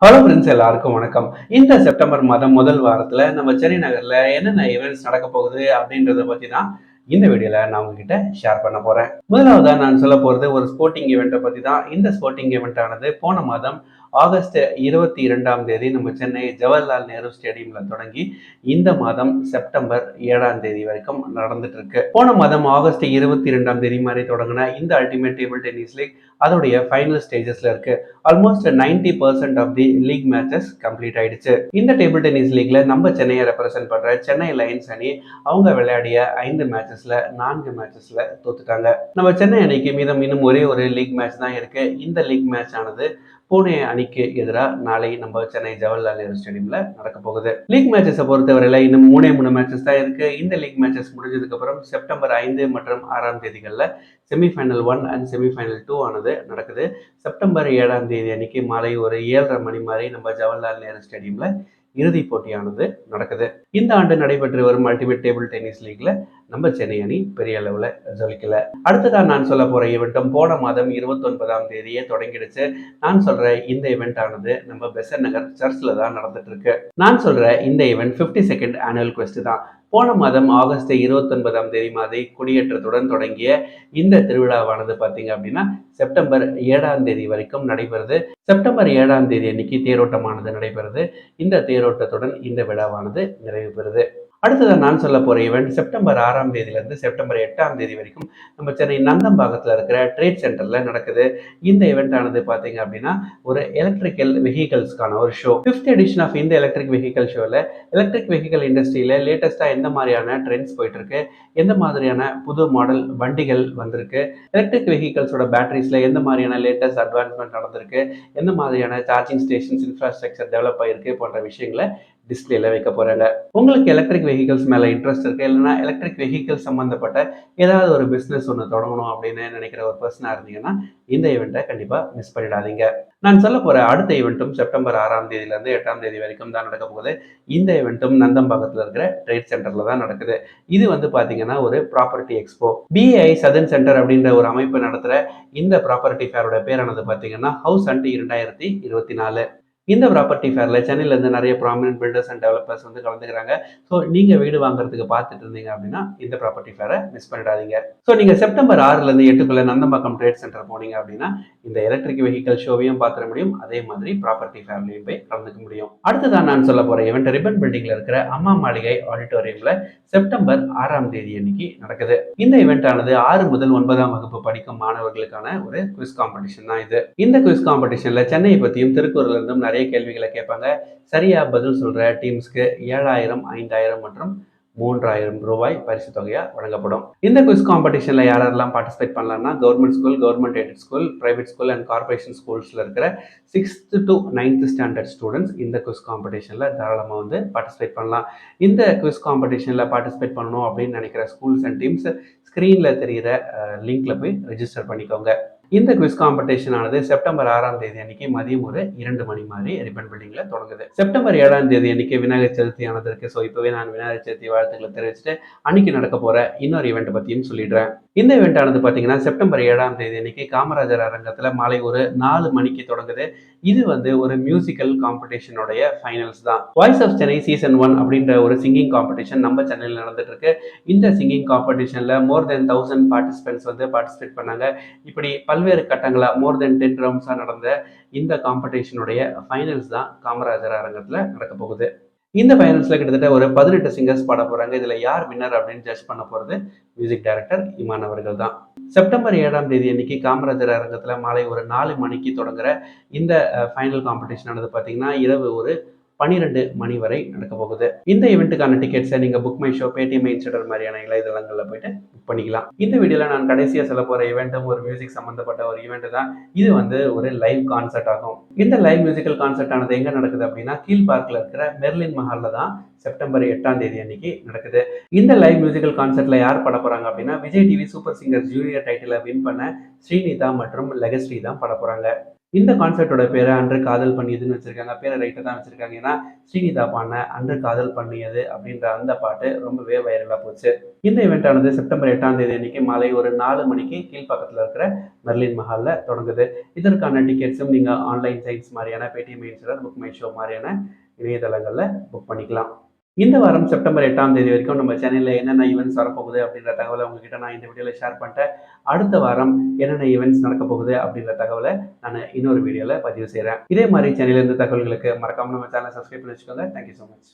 Hello friends, எல்லாருக்கும் வணக்கம். இந்த செப்டம்பர் மாதம் முதல் வாரத்துல நம்ம சென்னை நகர்ல என்னென்ன ஈவெண்ட்ஸ் நடக்க போகுது அப்படின்றத பத்தி தான் இந்த வீடியோல நான் உங்ககிட்ட ஷேர் பண்ண போறேன். முதலாவதா நான் சொல்ல போறது ஒரு ஸ்போர்ட்டிங் ஈவெண்ட்டை பத்தி தான். இந்த ஸ்போர்ட்டிங் ஈவெண்ட் ஆனது போன மாதம் ஆகஸ்ட் 22ஆம் தேதி நம்ம சென்னை ஜவஹர்லால் நேரு ஸ்டேடியம்ல தொடங்கி இந்த மாதம் செப்டம்பர் 7ஆம் தேதி வரைக்கும் நடந்துட்டு இருக்கு. போன மாதம் ஆகஸ்ட் 22ஆம் தேதி மாதிரி தொடங்கின இந்த அல்டிமேட் டேபிள் டென்னிஸ் லீக் அதோடைய ஃபைனல் ஸ்டேஜஸ்ல இருக்கு. Almost 90% of the league matches complete ஆயிடுச்சு. இந்த டேபிள் டென்னிஸ் லீக்ல நம்ம சென்னையை ரெப்ரசென்ட் பண்ற சென்னை லைன்ஸ் அணி அவங்க விளையாடிய 5 மேட்சஸ்ல 4 மேட்சஸ்ல தோத்துட்டாங்க. நம்ம சென்னை அணிக்கு மீதம் இன்னும் ஒரே ஒரு லீக் மேட்ச் தான் இருக்கு. இந்த லீக் மேட்ச் ஆனது புனே அணிக்கு எதிராக நாளை நம்ம சென்னை ஜவஹர்லால் நேரு ஸ்டேடியம்ல நடக்க போகுது. லீக் மேட்சஸை பொறுத்தவரையில இன்னும் 3 மேட்சஸ் தான் இருக்கு. இந்த லீக் மேட்சஸ் முடிஞ்சதுக்கு அப்புறம் செப்டம்பர் 5 மற்றும் 6ஆம் தேதிகள்ல செமிஃபைனல் 1 அண்ட் செமிஃபைனல் 2 ஆனது நடக்குது. செப்டம்பர் 7ஆம் தேதி அன்னைக்கு மாலை ஒரு 7:30 மணி மாதிரி நம்ம ஜவஹர்லால் நேரு ஸ்டேடியம்ல இறுதிப் போட்டியானது நடக்குது. இந்த ஆண்டு நடைபெற்று வரும் அல்டிமேட் டேபிள் டென்னிஸ் லீக்ல நம்ம சென்னை அணி பெரிய அளவுல ஜொலிக்கல. அடுத்ததான் நான் சொல்ல போற ஈவெண்ட்டும் போன மாதம் 29ஆம் தேதியே தொடங்கிடுச்சு. நான் சொல்ற இந்த ஈவெண்ட் ஆனது நம்ம பெசன்ட் நகர் சர்ச்ல தான் நடந்துட்டு இருக்கு. நான் சொல்ற இந்த ஈவெண்ட் 52nd ஆனுவல் குவெஸ்ட் தான். போன மாதம் ஆகஸ்ட் 29ஆம் தேதி மாதிரி கொடியேற்றத்துடன் தொடங்கிய இந்த திருவிழாவானது பார்த்தீங்க அப்படின்னா செப்டம்பர் 7ஆம் தேதி வரைக்கும் நடைபெறுது. செப்டம்பர் 7ஆம் தேதி அன்னைக்கு தேரோட்டமானது நடைபெறுது. இந்த தேரோட்டத்துடன் இந்த விழாவானது நிறைவு பெறுது. அடுத்ததான் நான் சொல்ல போற ஈவெண்ட் செப்டம்பர் 6ஆம் தேதியிலிருந்து செப்டம்பர் 8ஆம் தேதி வரைக்கும் நம்ம சென்னை நந்தம்பாக்கத்தில் இருக்கிற ட்ரேட் சென்டர்ல நடக்குது. இந்த ஈவெண்ட் ஆனது பார்த்தீங்க அப்படின்னா ஒரு எலக்ட்ரிக்கல் வெஹிக்கல்ஸ்க்கான ஒரு ஷோ. 5th எடிஷன் ஆஃப் இந்த எலக்ட்ரிக் வெஹிக்கல் ஷோவில் எலக்ட்ரிக் வெஹிக்கல் இண்டஸ்ட்ரியில லேட்டஸ்டா எந்த மாதிரியான ட்ரெண்ட்ஸ் போயிட்டு இருக்கு, எந்த மாதிரியான புது மாடல் வண்டிகள் வந்திருக்கு, எலக்ட்ரிக் வெஹிக்கல்ஸோட பேட்டரிஸ்ல எந்த மாதிரியான லேட்டஸ்ட் அட்வான்ஸ்மெண்ட் நடந்திருக்கு, எந்த மாதிரியான சார்ஜிங் ஸ்டேஷன்ஸ் இன்ஃப்ராஸ்ட்ரக்சர் டெவலப் ஆயிருக்கு போன்ற விஷயங்களை டிஸ்பிளேல வைக்க போறாங்க. உங்களுக்கு எலக்ட்ரிக் வெஹிக்கல்ஸ் மேல இன்ட்ரெஸ்ட் இருக்கு, இல்லைன்னா எலக்ட்ரிக் வெஹிக்கல் சம்பந்தப்பட்ட ஏதாவது ஒரு பிசினஸ் ஒன்று தொடங்கணும் அப்படின்னு நினைக்கிற ஒரு பர்சனா இருந்தீங்கன்னா இந்த ஈவெண்ட்டை கண்டிப்பா மிஸ் பண்ணிடாதீங்க. நான் சொல்ல போற அடுத்த ஈவெண்ட்டும் செப்டம்பர் 6ஆம் தேதியில இருந்து 8ஆம் தேதி வரைக்கும் தான் நடக்க போகுது. இந்த ஈவெண்ட்டும் நந்தம்பாக்கத்தில் இருக்கிற ட்ரேட் சென்டர்ல தான் நடக்குது. இது வந்து பாத்தீங்கன்னா ஒரு ப்ராப்பர்ட்டி எக்ஸ்போ. பிஐ சதன் சென்டர் அப்படின்ற ஒரு அமைப்பு நடத்துற இந்த ப்ராப்பர்ட்டி ஃபேரோட பேரானது பாத்தீங்கன்னா ஹவுஸ் அண்ட் 2024. இந்த ப்ராப்பர்ட்டி ஃபேர்ல சென்னையில இருந்து நிறைய ப்ராமினன்ட் பில்டர்ஸ் அண்ட் டெவலப்பர்ஸ் வந்து கலந்துக்கிறாங்க. ஸோ நீங்க வீடு வாங்குறதுக்கு பார்த்துட்டு இருந்தீங்க அப்படின்னா இந்த ப்ராப்பர்ட்டி ஃபேரை மிஸ் பண்ணிடாதீங்க. ஸோ நீங்க செப்டம்பர் 6ல இருந்து 8க்குள்ள நந்தம்பாக்கம் ட்ரேட் சென்டர் போனீங்க அப்படின்னா இந்த எலக்ட்ரிக் வெஹிக்கல் ஷோவையும் பார்த்துட முடியும். அதே மாதிரி ப்ராப்பர்ட்டி ஃபேர்லையும் போய் கலந்துக்க முடியும். அடுத்ததான் நான் சொல்ல போற ஈவெண்ட் ரிப்பன் பில்டிங்ல இருக்கிற அம்மா மாளிகை ஆடிட்டோரியம்ல செப்டம்பர் 6ஆம் தேதி அன்னைக்கு நடக்குது. இந்த ஈவெண்ட் ஆனது 6 முதல் 9ஆம் வகுப்பு படிக்கும் மாணவர்களுக்கான ஒரு குவிஸ் காம்படிஷன் தான் இது. இந்த குவிஸ் காம்படிஷன்ல சென்னையை பத்தியும் திருக்குறள்ல இருந்தும் நிறைய கேள்விகளை கேட்பாங்க. சரியா பதில் சொல்ற டீம்ஸ்க்கு 7,000, 5,000 மற்றும் 3,000 ரூபாய் பரிசு தொகையா வழங்கப்படும். இந்த குவிஸ் காம்படிஷன்ல யாரெல்லாம் பார்ட்டிசிபேட் பண்ணலாம்னா government school, government aided school, private school and corporation ஸ்கூல்ஸ்ல இருக்கிற 6th to 9th standard students இந்த குவிஸ் காம்படிஷன்ல தாராளமா வந்து பார்ட்டிசிபேட் பண்ணலாம். இந்த குவிஸ் காம்படிஷன்ல பார்ட்டிசிபேட் பண்ணணும் அப்படின்னு நினைக்கிற ஸ்கூல்ஸ் அண்ட் டீம்ஸ் ஸ்கிரீன்ல தெரிகிற லிங்க்ல போய் ரெஜிஸ்டர் பண்ணிக்கோங்க. இந்த குவிஸ் காம்படிஷன் ஆனது செப்டம்பர் 6ஆம் தேதி அன்னைக்கு மதியம் ஒரு 2 மணி மாதிரி ரிப்பன் பில்டிங்ல தொடங்குது. செப்டம்பர் 7ஆம் தேதி அன்னைக்கு விநாயகர் சதுர்த்தி ஆனது இருக்கு. ஸோ இப்பவே நான் விநாயகர் சதுர்த்தி வாழ்த்துக்களை தெரிவிச்சுட்டு அன்னைக்கு நடக்க போற இன்னொரு ஈவெண்ட் பத்தியும் சொல்லிடுறேன். இந்த ஈவெண்ட் ஆனது பாத்தீங்கன்னா செப்டம்பர் 7ஆம் தேதி அன்னைக்கு காமராஜர் அரங்கத்துல மாலை ஒரு 4 மணிக்கு தொடங்குது. இது வந்து ஒரு மியூசிக்கல் காம்படிஷனுடைய ஃபைனல்ஸ் தான். வாய்ஸ் ஆஃப் சென்னை சீசன் 1 அப்படின்ற ஒரு சிங்கிங் காம்படிஷன் நம்ம சென்னையில் நடந்துட்டு இருக்கு. இந்த சிங்கிங் காம்படிஷன்ல மோர் தென் 1000 பார்ட்டிசிபென்ட்ஸ் வந்து பார்ட்டிசிபேட் பண்ணாங்க. இப்படி பல்வேறு கட்டங்களா மோர் தென் 10 ரவுண்ட்ஸா நடந்த இந்த காம்படிஷனுடைய ஃபைனல்ஸ் தான் காமராஜர் அரங்கத்துல நடக்க போகுது. இந்த ஃபைனல்ஸ்ல கிட்டத்தட்ட ஒரு 18 சிங்கர்ஸ் பாட போறாங்க. இதுல யார் வின்னர் அப்படின்னு ஜட்ஜ் பண்ண போறது மியூசிக் டைரக்டர் இமான் அவர்கள் தான். செப்டம்பர் 7ஆம் தேதி அன்னைக்கு காமராஜர் அரங்கத்துல மாலை ஒரு 4 மணிக்கு தொடங்குற இந்த ஃபைனல் காம்படிஷன் ஆனது பாத்தீங்கன்னா இரவு ஒரு 12 மணி வரை நடக்க போகுது. இந்த ஈவெண்ட்டுக்கான டிக்கெட்ஸை நீங்க புக் மை ஷோ, பேடிஎம் இன்ஸ்டர் மாதிரியான இணையதளங்கள்ல போயிட்டு புக் பண்ணிக்கலாம். இந்த வீடியோல நான் கடைசியா சொல்ல போற ஈவெண்ட்டும் ஒரு மியூசிக் சம்பந்தப்பட்ட ஒரு ஈவெண்ட் தான். இது வந்து ஒரு லைவ் கான்சர்ட் ஆகும். இந்த லைவ் மியூசிக்கல் கான்சர்ட் ஆனது எங்க நடக்குது அப்படின்னா கீழ் பார்க்ல இருக்கிற மெர்லின் மஹால்ல தான் செப்டம்பர் 8ஆம் தேதி அன்னைக்கு நடக்குது. இந்த லைவ் மியூசிக்கல் கான்சர்ட்ல யார் பாட போறாங்க அப்படின்னா Vijay TV super singer junior டைட்டில வின் பண்ண ஸ்ரீநிதா மற்றும் லெகஸ்ரீ தான் பாட போறாங்க. இந்த கான்செர்ட்டோட பேரை அன்று காதல் பண்ணியதுன்னு வச்சிருக்காங்க. பேரை ரைட்டா தான் வச்சிருக்காங்க. ஏன்னா ஸ்ரீநிதா பாடின அன்று காதல் பண்ணியது அப்படின்ற அந்த பாட்டு ரொம்பவே வைரலா போச்சு. இந்த ஈவெண்ட் ஆனது செப்டம்பர் 8ஆம் தேதி அன்னைக்கு மாலை ஒரு 4 மணிக்கு கீழ்ப்பாக்கத்துல இருக்கிற மெர்லின் மஹால்ல தொடங்குது. இதற்கான டிக்கெட்ஸும் நீங்க ஆன்லைன் சைட்ஸ் மாதிரியான Paytm instant, book my show மாதிரியான இணையதளங்கள்ல புக் பண்ணிக்கலாம். இந்த வாரம் செப்டம்பர் 8ஆம் தேதி வரைக்கும் நம்ம சேனல்ல என்னென்ன ஈவெண்ட்ஸ் வரப்போகுது அப்படின்ற தகவலை உங்ககிட்ட நான் இந்த வீடியோல ஷேர் பண்ணிட்டேன். அடுத்த வாரம் என்னென்ன ஈவெண்ட்ஸ் நடக்க போகுது அப்படின்ற தகவலை நான் இன்னொரு வீடியோல பதிவு செய்றேன். இதே மாதிரி சேனல்ல இருந்து தகவல்களுக்கு மறக்காம நம்ம சேனலை சப்ஸ்கிரைப் பண்ணி வச்சுக்கோங்க. Thank you so much.